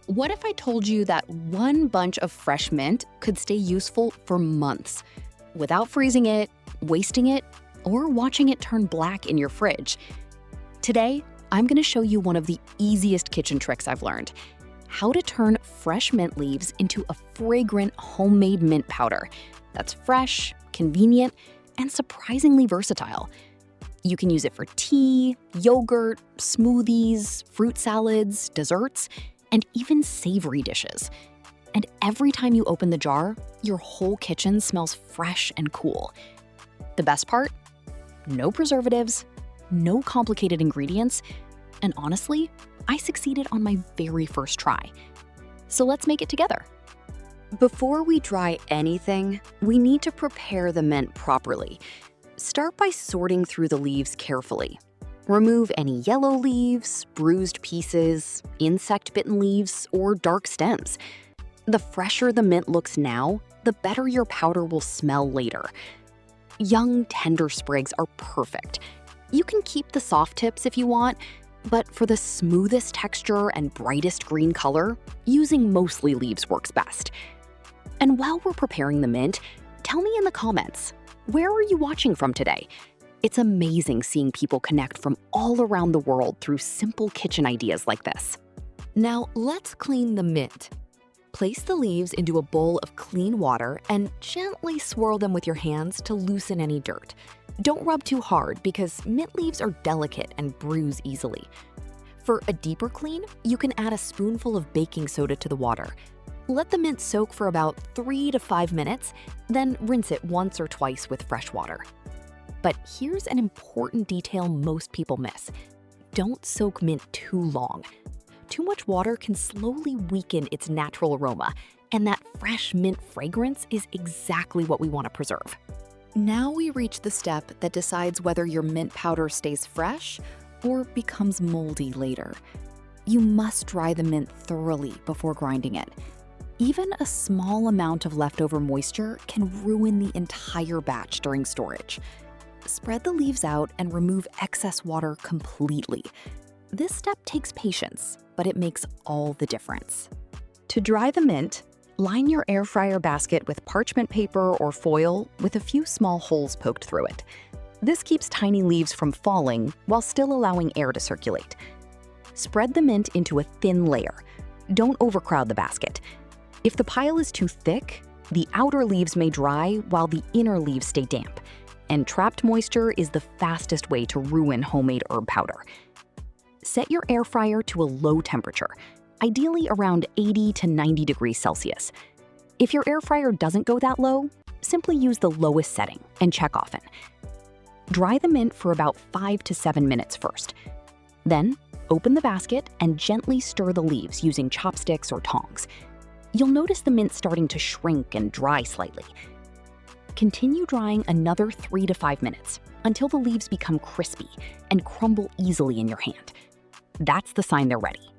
What if I told you that one bunch of fresh mint could stay useful for months without freezing it, wasting it, or watching it turn black in your fridge? Today, I'm going to show you one of the easiest kitchen tricks I've learned: how to turn fresh mint leaves into a fragrant homemade mint powder that's fresh, convenient, and surprisingly versatile. You can use it for tea, yogurt, smoothies, fruit salads, desserts, and even savory dishes. And every time you open the jar, your whole kitchen smells fresh and cool. The best part? No preservatives, no complicated ingredients, and honestly, I succeeded on my very first try. So let's make it together. Before we dry anything, we need to prepare the mint properly. Start by sorting through the leaves carefully. Remove any yellow leaves, bruised pieces, insect-bitten leaves, or dark stems. The fresher the mint looks now, the better your powder will smell later. Young, tender sprigs are perfect. You can keep the soft tips if you want, but for the smoothest texture and brightest green color, using mostly leaves works best. And while we're preparing the mint, tell me in the comments, where are you watching from today? It's amazing seeing people connect from all around the world through simple kitchen ideas like this. Now let's clean the mint. Place the leaves into a bowl of clean water and gently swirl them with your hands to loosen any dirt. Don't rub too hard because mint leaves are delicate and bruise easily. For a deeper clean, you can add a spoonful of baking soda to the water. Let the mint soak for about 3 to 5 minutes, then rinse it once or twice with fresh water. But here's an important detail most people miss. Don't soak mint too long. Too much water can slowly weaken its natural aroma, and that fresh mint fragrance is exactly what we want to preserve. Now we reach the step that decides whether your mint powder stays fresh or becomes moldy later. You must dry the mint thoroughly before grinding it. Even a small amount of leftover moisture can ruin the entire batch during storage. Spread the leaves out and remove excess water completely. This step takes patience, but it makes all the difference. To dry the mint, line your air fryer basket with parchment paper or foil with a few small holes poked through it. This keeps tiny leaves from falling while still allowing air to circulate. Spread the mint into a thin layer. Don't overcrowd the basket. If the pile is too thick, the outer leaves may dry while the inner leaves stay damp. And trapped moisture is the fastest way to ruin homemade herb powder. Set your air fryer to a low temperature, ideally around 80 to 90 degrees Celsius. If your air fryer doesn't go that low, simply use the lowest setting and check often. Dry the mint for about 5 to 7 minutes first. Then, open the basket and gently stir the leaves using chopsticks or tongs. You'll notice the mint starting to shrink and dry slightly. Continue drying another 3 to 5 minutes until the leaves become crispy and crumble easily in your hand. That's the sign they're ready.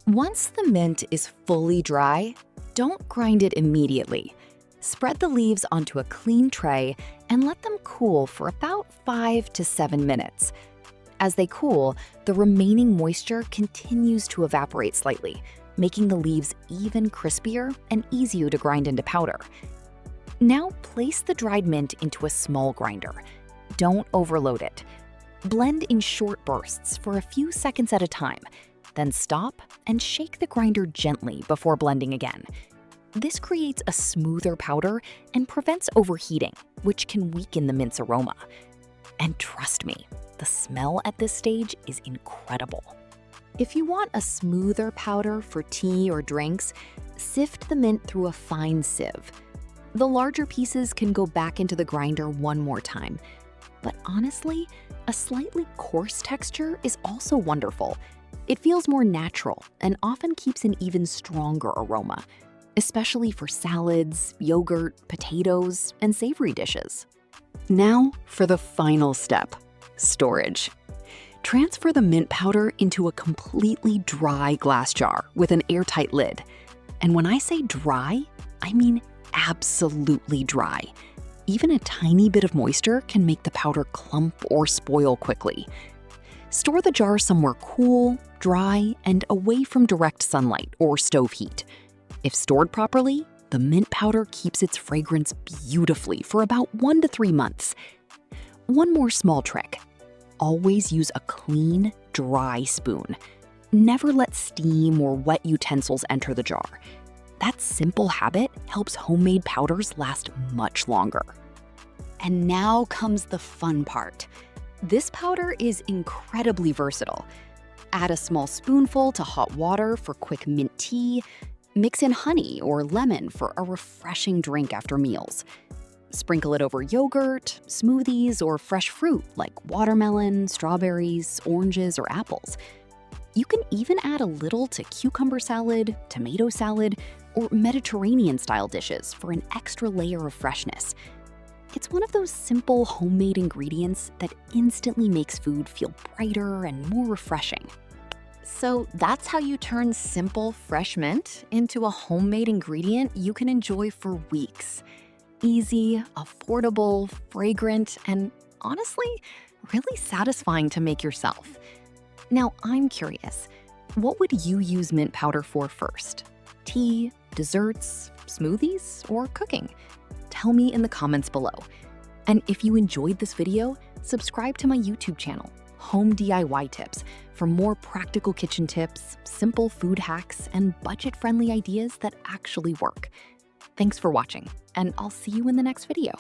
Once the mint is fully dry, don't grind it immediately. Spread the leaves onto a clean tray and let them cool for about 5 to 7 minutes. As they cool, the remaining moisture continues to evaporate slightly, making the leaves even crispier and easier to grind into powder. Now place the dried mint into a small grinder. Don't overload it. Blend in short bursts for a few seconds at a time, then stop and shake the grinder gently before blending again. This creates a smoother powder and prevents overheating, which can weaken the mint's aroma. And trust me, the smell at this stage is incredible. If you want a smoother powder for tea or drinks, sift the mint through a fine sieve. The larger pieces can go back into the grinder one more time. But honestly, a slightly coarse texture is also wonderful. It feels more natural and often keeps an even stronger aroma, especially for salads, yogurt, potatoes, and savory dishes. Now for the final step, storage. Transfer the mint powder into a completely dry glass jar with an airtight lid. And when I say dry, I mean absolutely dry. Even a tiny bit of moisture can make the powder clump or spoil quickly. Store the jar somewhere cool, dry, and away from direct sunlight or stove heat. If stored properly, the mint powder keeps its fragrance beautifully for about 1 to 3 months. One more small trick. Always use a clean, dry spoon. Never let steam or wet utensils enter the jar. That simple habit helps homemade powders last much longer. And now comes the fun part. This powder is incredibly versatile. Add a small spoonful to hot water for quick mint tea. Mix in honey or lemon for a refreshing drink after meals. Sprinkle it over yogurt, smoothies, or fresh fruit like watermelon, strawberries, oranges, or apples. You can even add a little to cucumber salad, tomato salad, or Mediterranean-style dishes for an extra layer of freshness. It's one of those simple homemade ingredients that instantly makes food feel brighter and more refreshing. So that's how you turn simple fresh mint into a homemade ingredient you can enjoy for weeks. Easy, affordable, fragrant, and honestly, really satisfying to make yourself. Now, I'm curious, what would you use mint powder for first? Tea, desserts, smoothies, or cooking? Tell me in the comments below. And if you enjoyed this video, subscribe to my YouTube channel, Home DIY Tips, for more practical kitchen tips, simple food hacks, and budget-friendly ideas that actually work. Thanks for watching, and I'll see you in the next video.